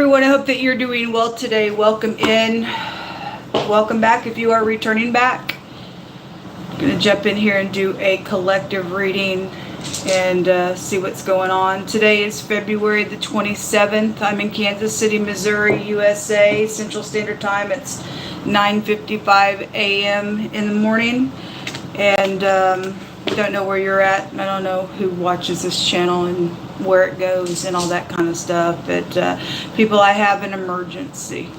everyone. I hope that you're doing well today. Welcome in. Welcome back if you are returning back. I'm going to jump in here and do a collective reading and see what's going on. Today is February the 27th. I'm in Kansas City, Missouri, USA. Central Standard Time. It's 9:55 a.m. in the morning. And I don't know where you're at. I don't know who watches this channel and where it goes and all that kind of stuff. But people, I have an emergency.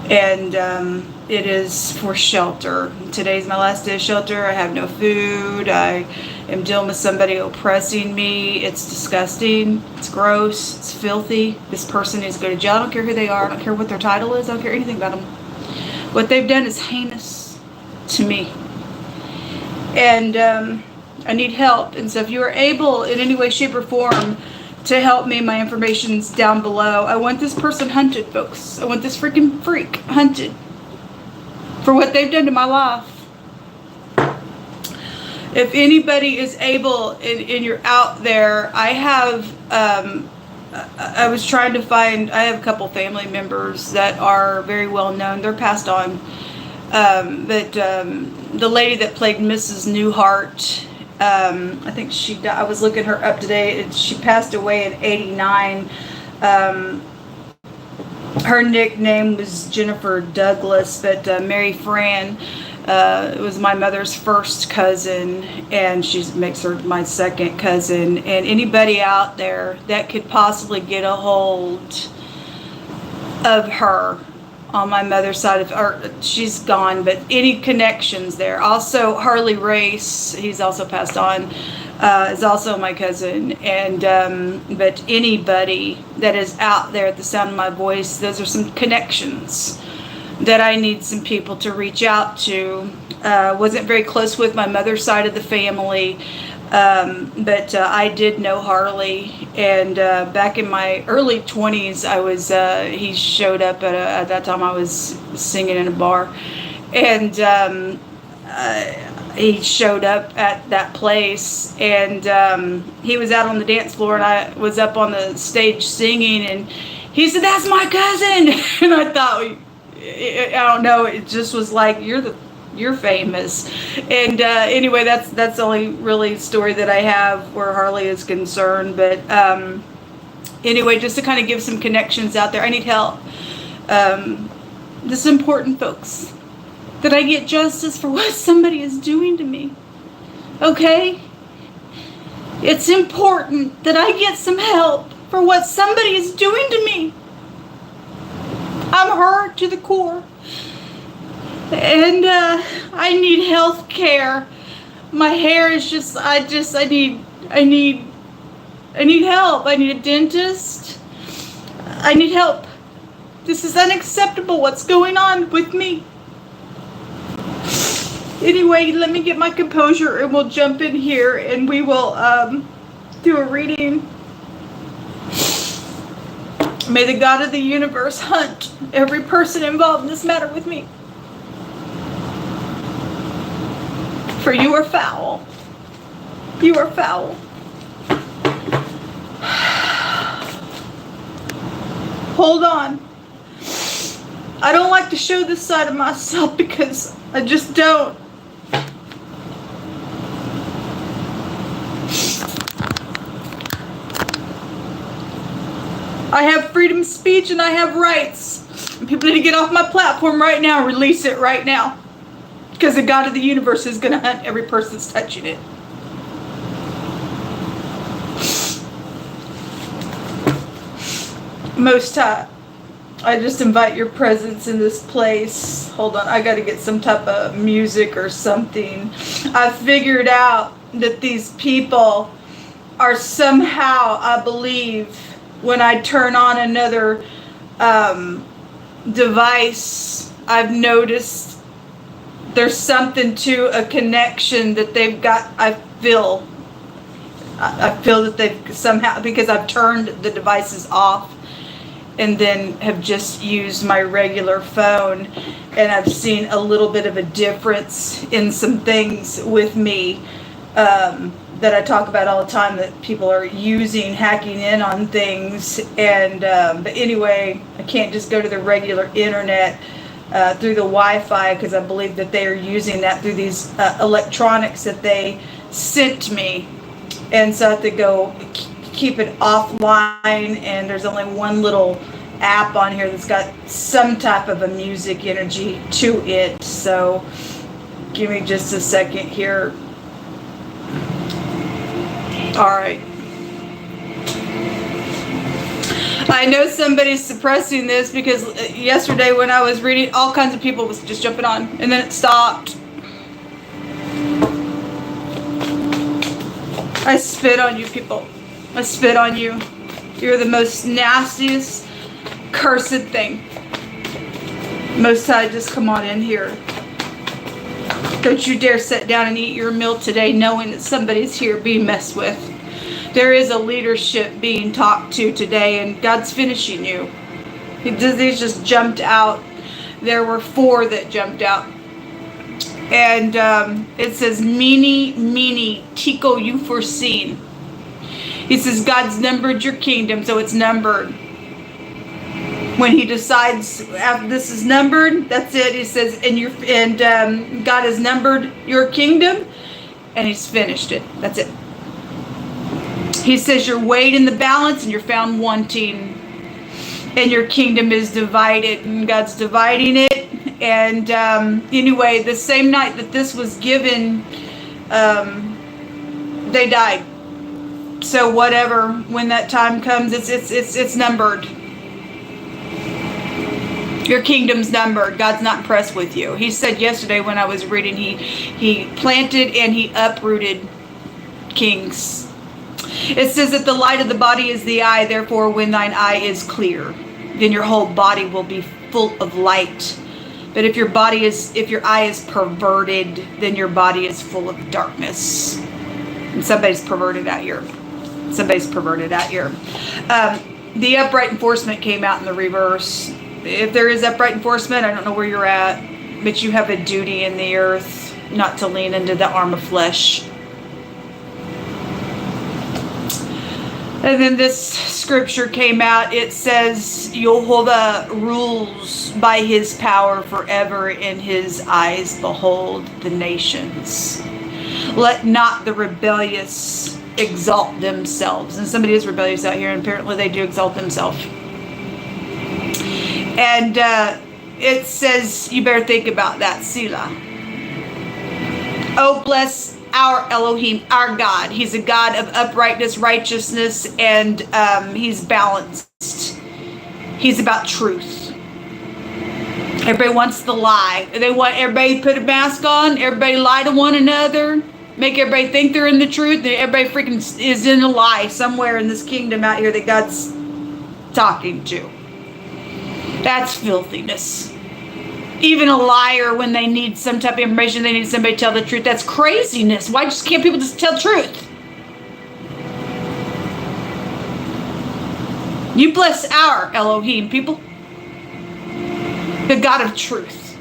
And it is for shelter. Today's my last day of shelter. I have no food. I am dealing with somebody oppressing me. It's disgusting. It's gross. It's filthy. This person needs to go to jail. I don't care who they are. I don't care what their title is. I don't care anything about them. What they've done is heinous to me. And I need help. And so if you are able in any way, shape, or form to help me, my information's down below. I want this person hunted, folks. I want this freaking freak hunted for what they've done to my life. If anybody is able and you're out there, I have, I was trying to find, I have a couple family members that are very well known. They're passed on. But the lady that played Mrs. Newhart, I think she died. I was looking her up today. She passed away in '89. Her nickname was Jennifer Douglas, but Mary Fran was my mother's first cousin, and she makes her my second cousin. And anybody out there that could possibly get a hold of her on my mother's side of her, she's gone, but any connections there. Also, Harley Race, he's also passed on, is also my cousin. And but anybody that is out there at the sound of my voice, those are some connections that I need some people to reach out to. Wasn't very close with my mother's side of the family, but I did know Harley, and back in my early 20s, I was, he showed up at that time I was singing in a bar, and he showed up at that place, and he was out on the dance floor, and I was up on the stage singing, and he said, "That's my cousin." And I thought, I don't know, it just was like, you're famous. And anyway, that's the only really story that I have where Harley is concerned. But anyway, just to kind of give some connections out there, I need help. This is important, folks, that I get justice for what somebody is doing to me. Okay? It's important that I get some help for what somebody is doing to me. I'm hurt to the core. And I need health care. My hair is just, I need help. I need a dentist. I need help. This is unacceptable, what's going on with me. Anyway, let me get my composure and we'll jump in here and we will do a reading. May the God of the universe hunt every person involved in this matter with me. For you are foul. You are foul. Hold on. I don't like to show this side of myself because I just don't. I have freedom of speech and I have rights. And people need to get off my platform right now and release it right now. Because the God of the universe is going to hunt every person that's touching it. Most High, I just invite your presence in this place. Hold on, I got to get some type of music or something. I figured out that these people are somehow, I believe, when I turn on another device, I've noticed there's something to a connection that they've got. I feel that they've somehow, because I've turned the devices off and then have just used my regular phone, and I've seen a little bit of a difference in some things with me. that I talk about all the time, that people are using, hacking in on things. And but anyway, I can't just go to the regular internet through the Wi-Fi, because I believe that they are using that through these electronics that they sent me. And so I have to go keep it offline, and there's only one little app on here that's got some type of a music energy to it. So give me just a second here. All right. I know somebody's suppressing this, because yesterday when I was reading, all kinds of people was just jumping on, and then it stopped. I spit on you people. I spit on you. You're the most nastiest, cursed thing. Most High, just come on in here. Don't you dare sit down and eat your meal today knowing that somebody's here being messed with. There is a leadership being talked to today, and God's finishing you. These just jumped out. There were 4 that jumped out. And it says, MENE, TEKEL, UPHARSIN. He says, God's numbered your kingdom, so it's numbered. When he decides after this is numbered, that's it. He says, God has numbered your kingdom, and he's finished it. That's it. He says you're weighed in the balance and you're found wanting, and your kingdom is divided, and God's dividing it. And anyway, the same night that this was given, they died. So whatever, when that time comes, it's numbered. Your kingdom's numbered. God's not impressed with you. He said yesterday when I was reading, he planted and he uprooted kings. It says that the light of the body is the eye. Therefore, when thine eye is clear, then your whole body will be full of light. But if your eye is perverted, then your body is full of darkness. And somebody's perverted out here. Somebody's perverted out here. The upright enforcement came out in the reverse. If there is upright enforcement, I don't know where you're at, but you have a duty in the earth not to lean into the arm of flesh. And then this scripture came out. It says, Yehovah rules by his power forever, in his eyes behold the nations. Let not the rebellious exalt themselves. And somebody is rebellious out here, and apparently they do exalt themselves. And it says, you better think about that, Selah. Oh, bless our Elohim, our God. He's a God of uprightness, righteousness, and he's balanced. He's about truth. Everybody wants the lie. They want everybody to put a mask on, everybody lie to one another, make everybody think they're in the truth, and everybody freaking is in a lie somewhere in this kingdom out here that God's talking to. That's filthiness. Even a liar, when they need some type of information, they need somebody to tell the truth. That's craziness. Why just can't people just tell the truth? You bless our Elohim, people. The God of truth.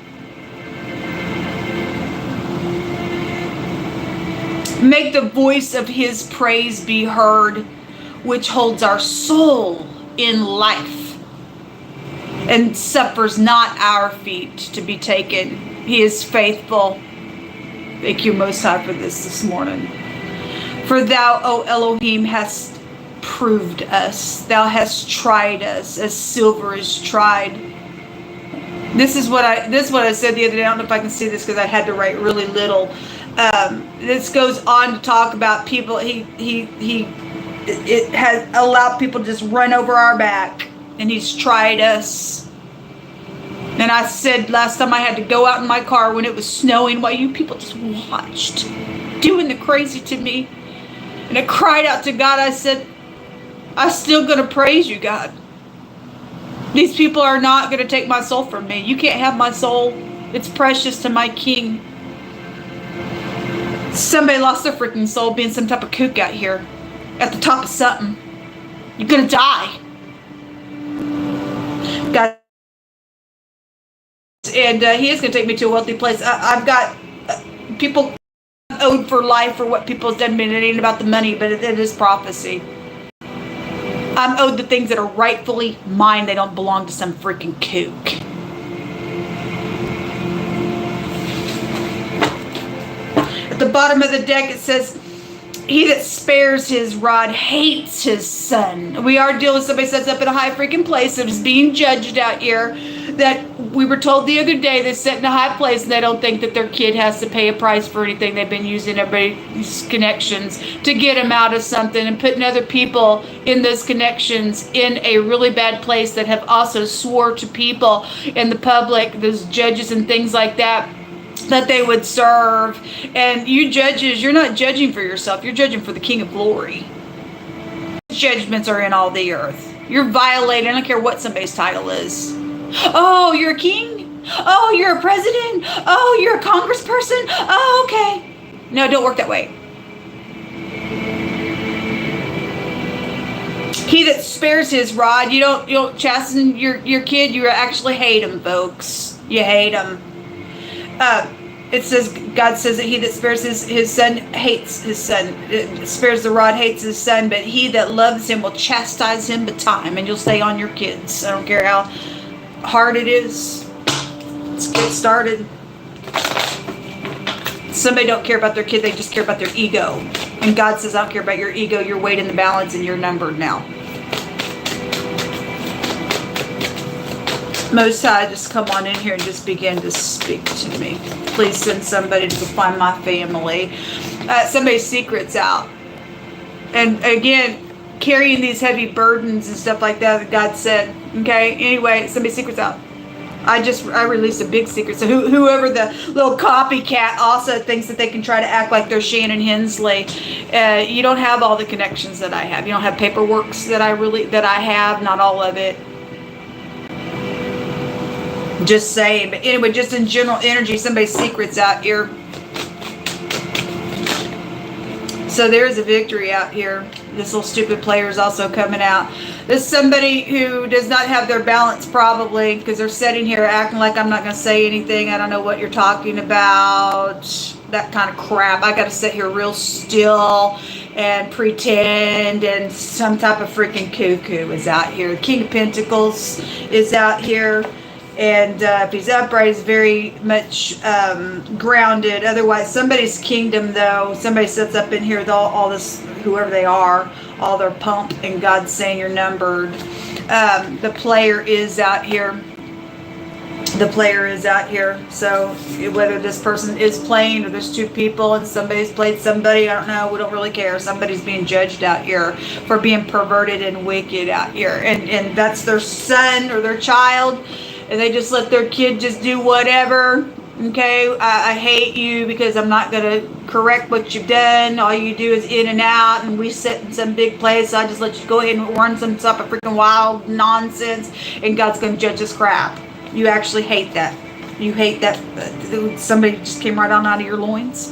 Make the voice of his praise be heard, which holds our soul in life, and suffers not our feet to be taken. He is faithful. Thank you, Most High, for this morning. For thou, O Elohim, hast proved us. Thou hast tried us as silver is tried. This is what I said the other day. I don't know if I can see this because I had to write really little. This goes on to talk about people. It has allowed people to just run over our back. And he's tried us. And I said last time I had to go out in my car when it was snowing while you people just watched, doing the crazy to me. And I cried out to God. I said, I'm still going to praise you, God. These people are not going to take my soul from me. You can't have my soul. It's precious to my King. Somebody lost their freaking soul being some type of kook out here at the top of something. You're going to die. God, and he is going to take me to a wealthy place. I've got people owed for life for what people's done. It ain't about the money, but it is prophecy. I'm owed the things that are rightfully mine. They don't belong to some freaking kook. At the bottom of the deck, it says, he that spares his rod hates his son. We are dealing with somebody sets up in a high freaking place that is being judged out here. That we were told the other day they sit in a high place and they don't think that their kid has to pay a price for anything. They've been using everybody's connections to get them out of something and putting other people in those connections in a really bad place that have also swore to people in the public, those judges and things like that, that they would serve. And you judges, you're not judging for yourself, you're judging for the King of Glory. Judgments are in all the earth. You're violating, I don't care what somebody's title is. Oh, you're a king? Oh, you're a president? Oh, you're a congressperson? Oh, okay. No, don't work that way. He that spares his rod, you don't chasten your kid, you actually hate him, folks. You hate him. It says, God says that he that spares his son hates his son. It spares the rod, hates his son, but he that loves him will chastise him time, and you'll stay on your kids. I don't care how hard it is. Let's get started. Somebody don't care about their kid, they just care about their ego. And God says, I don't care about your ego, your weight in the balance, and you're numbered now. Most High, just come on in here and just begin to speak to me. Please send somebody to find my family. Somebody's secret's out. And again, carrying these heavy burdens and stuff like that God said. Okay, anyway, somebody's secret's out. I released a big secret. So whoever the little copycat also thinks that they can try to act like they're Shannon Hensley. You don't have all the connections that I have. You don't have paperworks that I have, not all of it. Just saying. But anyway, just in general energy, somebody's secret's out here. So there is a victory out here. This little stupid player is also coming out. This is somebody who does not have their balance probably, because they're sitting here acting like I'm not going to say anything. I don't know what you're talking about. That kind of crap. I got to sit here real still and pretend, and some type of freaking cuckoo is out here. King of Pentacles is out here. And if he's upright, he's very much grounded. Otherwise, somebody's kingdom, though, somebody sits up in here with all this, whoever they are, all their pump, and God's saying you're numbered. The player is out here. The player is out here. So whether this person is playing or there's two people and somebody's played somebody, I don't know. We don't really care. Somebody's being judged out here for being perverted and wicked out here. And that's their son or their child. And they just let their kid just do whatever. Okay, I hate you because I'm not going to correct what you've done. All you do is in and out, and we sit in some big place. I just let you go ahead and run some type of freaking wild nonsense, and God's going to judge this crap. You actually hate that. You hate that. Somebody just came right on out of your loins.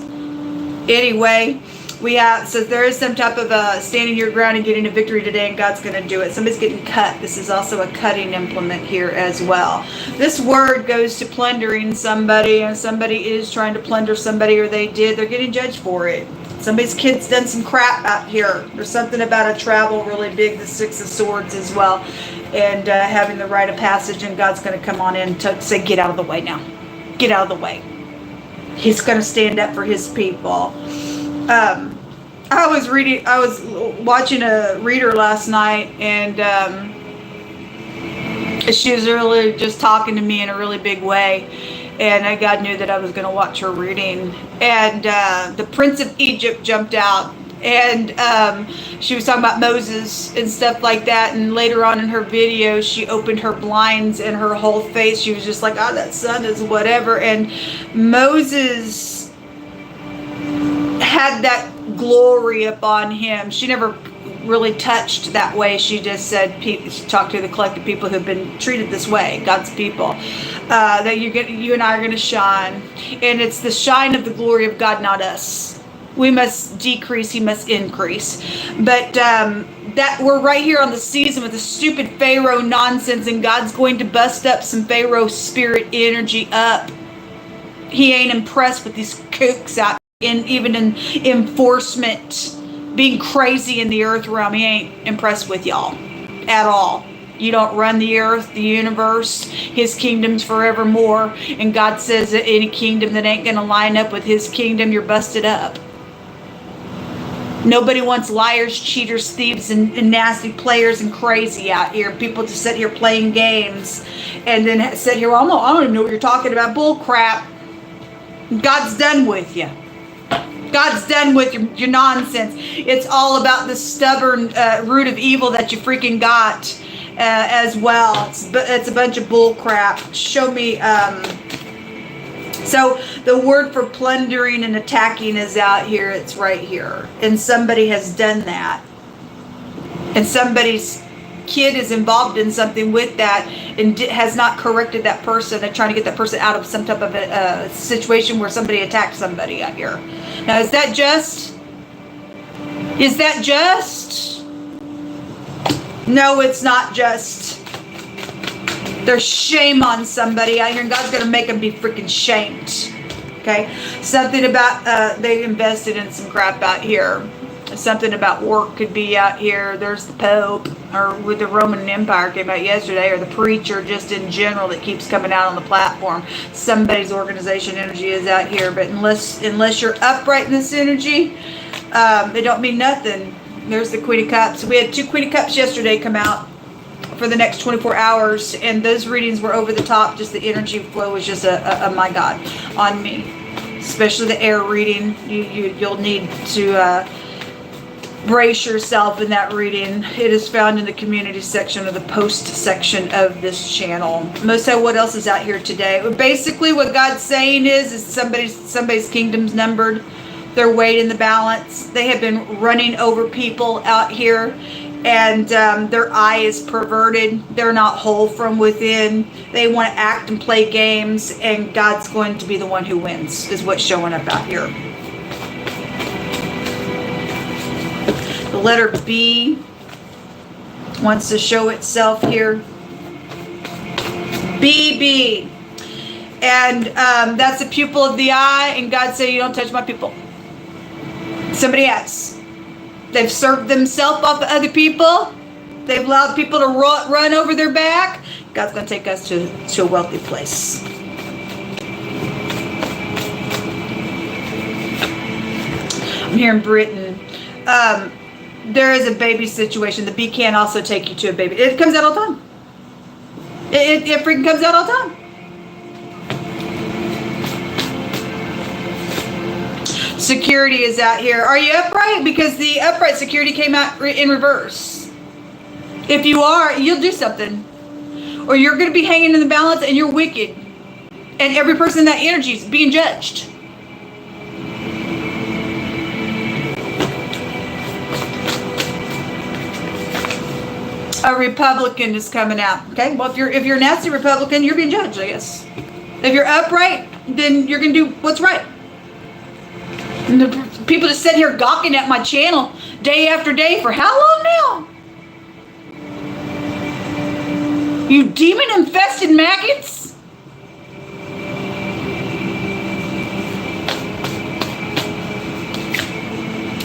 Anyway, we have, so there is some type of standing your ground and getting a victory today, and God's going to do it. Somebody's getting cut. This is also a cutting implement here as well. This word goes to plundering somebody, and somebody is trying to plunder somebody, or they did. They're getting judged for it. Somebody's kid's done some crap out here. There's something about a travel really big, the Six of Swords as well, and having the rite of passage, and God's going to come on in to say, get out of the way now. Get out of the way. He's going to stand up for his people. I was watching a reader last night, and she was really just talking to me in a really big way, and God knew that I was going to watch her reading, and the Prince of Egypt jumped out, and she was talking about Moses and stuff like that, and later on in her video she opened her blinds and her whole face, she was just like, oh, that sun is whatever, and Moses had that glory upon him. She never really touched that way. She just said, she talked to the collective people who've been treated this way, God's people, that you and I are going to shine. And it's the shine of the glory of God, not us. We must decrease, he must increase. But that we're right here on the season with the stupid Pharaoh nonsense, and God's going to bust up some Pharaoh spirit energy up. He ain't impressed with these kooks out even in enforcement, being crazy in the earth realm. He ain't impressed with y'all at all. You don't run the earth, the universe. His kingdom's forevermore. And God says that any kingdom that ain't going to line up with his kingdom, you're busted up. Nobody wants liars, cheaters, thieves, and nasty players and crazy out here. People just sit here playing games and then sit here, well, I don't even know what you're talking about. Bull crap. God's done with you. God's done with your nonsense. It's all about the stubborn root of evil that you freaking got. As well, it's a bunch of bull crap. Show me. So the word for plundering and attacking is out here. It's right here, and somebody has done that, and somebody's kid is involved in something with that, and has not corrected that person, and trying to get that person out of some type of a situation where somebody attacked somebody out here. Now, is that just? Is that just? No, it's not just. There's shame on somebody out here, and God's going to make them be freaking shamed. Okay? Something about, they invested in some crap out here. Something about work could be out here. There's the Pope, or with the Roman Empire came out yesterday, or the preacher just in general that keeps coming out on the platform. Somebody's organization energy is out here, but unless you're upright in this energy, it don't mean nothing. There's the Queen of Cups. We had 2 Queen of Cups yesterday come out for the next 24 hours, and those readings were over the top. Just the energy flow was just a my God on me, especially the air reading. You'll need to brace yourself in that reading. It is found in the community section or the post section of this channel. Most of what else is out here today? Basically, what God's saying is somebody's kingdom's numbered. Their weight in the balance. They have been running over people out here, and their eye is perverted. They're not whole from within. They want to act and play games, and God's going to be the one who wins, is what's showing up out here. The letter B wants to show itself here. BB. And that's a pupil of the eye, and God said, you don't touch my people. Somebody has. They've served themselves off of other people. They've allowed people to run over their back. God's going to take us to a wealthy place. I'm here in Britain. There is a baby situation. The bee can also take you to a baby. It comes out all the time. It freaking comes out all the time. Security is out here. Are you upright? Because the upright security came out in reverse. If you are, you'll do something. Or you're going to be hanging in the balance and you're wicked. And every person in that energy is being judged. A Republican is coming out. Okay, well, if you're a nasty Republican, you're being judged, I guess. If you're upright, then you're going to do what's right. And the people just sit here gawking at my channel day after day for how long now? You demon-infested maggots?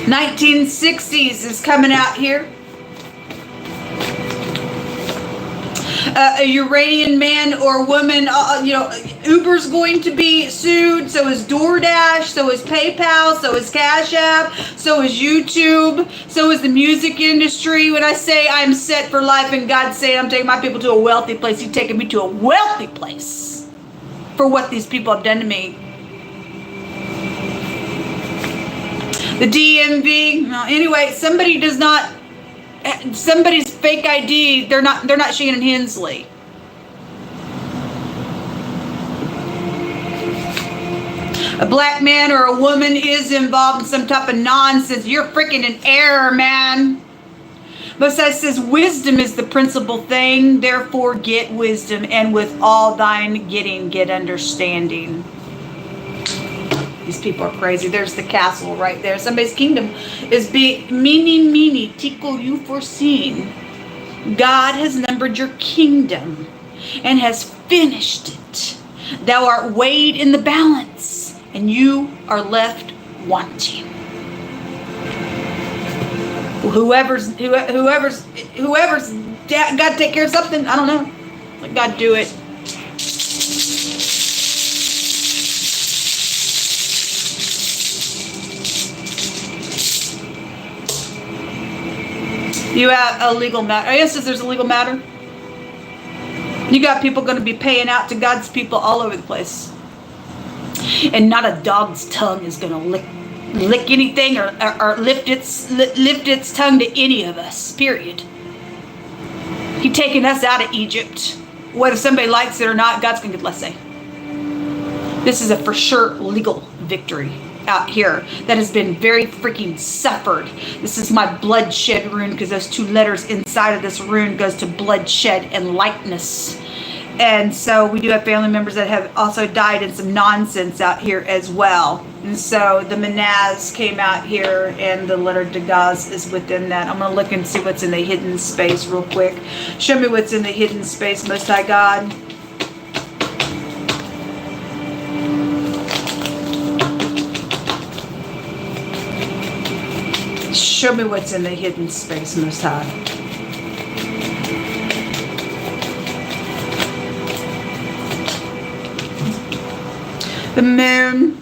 '60s is coming out here. A Uranian man or woman, Uber's going to be sued, so is DoorDash, so is PayPal, so is CashApp, so is YouTube, so is the music industry. When I say I'm set for life and God's saying I'm taking my people to a wealthy place, He's taking me to a wealthy place for what these people have done to me. The DMV, anyway, somebody's fake ID, they're not Shannon Hensley. A black man or a woman is involved in some type of nonsense. You're freaking in error, man. But it says wisdom is the principal thing, therefore get wisdom, and with all thine getting, get understanding. These people are crazy. There's the castle right there. Somebody's kingdom is MENE, TEKEL, UPHARSIN. God has numbered your kingdom and has finished it. Thou art weighed in the balance, and you are left want you. Whoever's got to take care of something. I don't know. Let God do it. You have a legal matter. I guess there's a legal matter. You got people going to be paying out to God's people all over the place. And not a dog's tongue is going to lick anything or lift its tongue to any of us, period. He taken us out of Egypt. Whether somebody likes it or not, God's going to get less say. This is a for sure legal victory out here that has been very freaking suffered. This is my bloodshed rune, because those 2 letters inside of this rune goes to bloodshed and lightness. And so we do have family members that have also died in some nonsense out here as well. And so the Menaz came out here, and the letter Dagaz is within that. I'm going to look and see what's in the hidden space real quick. Show me what's in the hidden space, Most High God. Show me what's in the hidden space, Most High. The moon,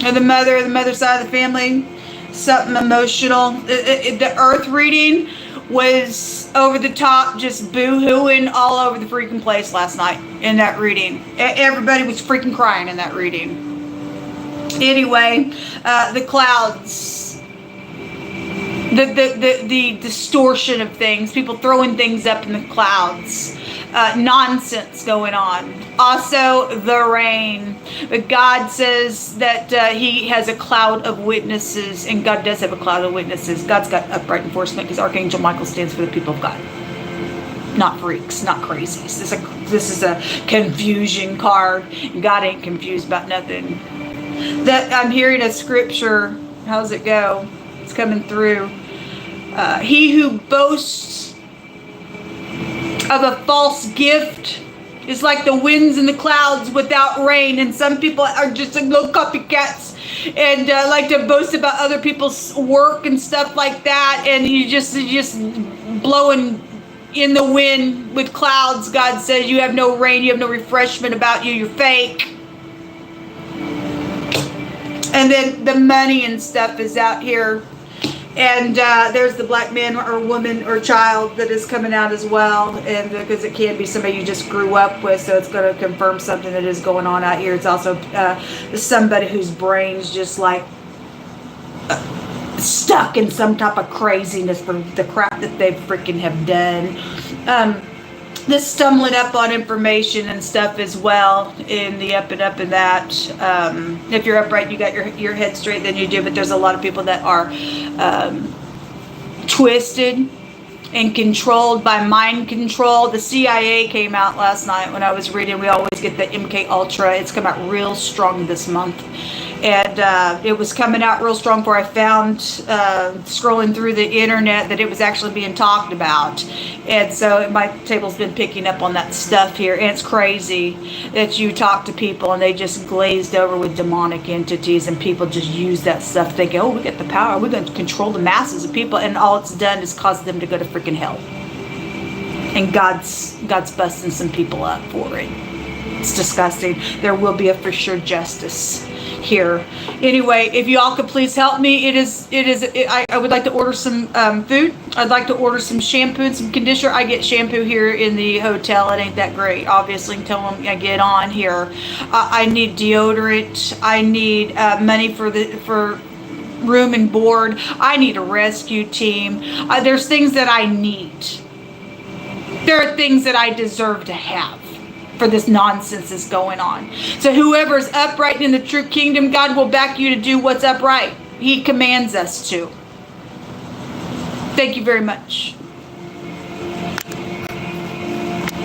or the mother side of the family, something emotional. The earth reading was over the top, just boo-hooing all over the freaking place last night in that reading. Everybody was freaking crying in that reading. Anyway, the clouds, the distortion of things, people throwing things up in the clouds, nonsense going on. Also the rain. But God says that he has a cloud of witnesses, and God does have a cloud of witnesses. God's got upright enforcement, because Archangel Michael stands for the people of God, not freaks, not crazies. This is a confusion card. God ain't confused about nothing. That I'm hearing a scripture. How's it go? It's coming through. He who boasts of a false gift is like the winds and the clouds without rain. And some people are just like little copycats and like to boast about other people's work and stuff like that. And you just blowing in the wind with clouds. God says you have no rain, you have no refreshment about you, you're fake. And then the money and stuff is out here. And there's the black man or woman or child that is coming out as well. And because it can be somebody you just grew up with, so it's going to confirm something that is going on out here. It's also somebody whose brain's just like stuck in some type of craziness for the crap that they freaking have done. This stumbling up on information and stuff as well in the up and that. If you're upright, you got your head straight, then you do. But there's a lot of people that are twisted and controlled by mind control. The CIA came out last night when I was reading. We always get the MK Ultra. It's come out real strong this month. And it was coming out real strong before I found, scrolling through the internet, that it was actually being talked about. And so my table's been picking up on that stuff here. And it's crazy that you talk to people and they just glazed over with demonic entities, and people just use that stuff thinking, oh, we got the power, we're going to control the masses of people. And all it's done is cause them to go to freaking hell. And God's busting some people up for it. It's disgusting. There will be a for sure justice here. Anyway, if you all could please help me, I would like to order some food. I'd like to order some shampoo and some conditioner. I get shampoo here in the hotel. It ain't that great, obviously, until I get on here. I need deodorant. I need money for room and board. I need a rescue team. There's things that I need. There are things that I deserve to have for this nonsense that's going on. So whoever is upright in the true kingdom, God will back you to do what's upright. He commands us to. Thank you very much.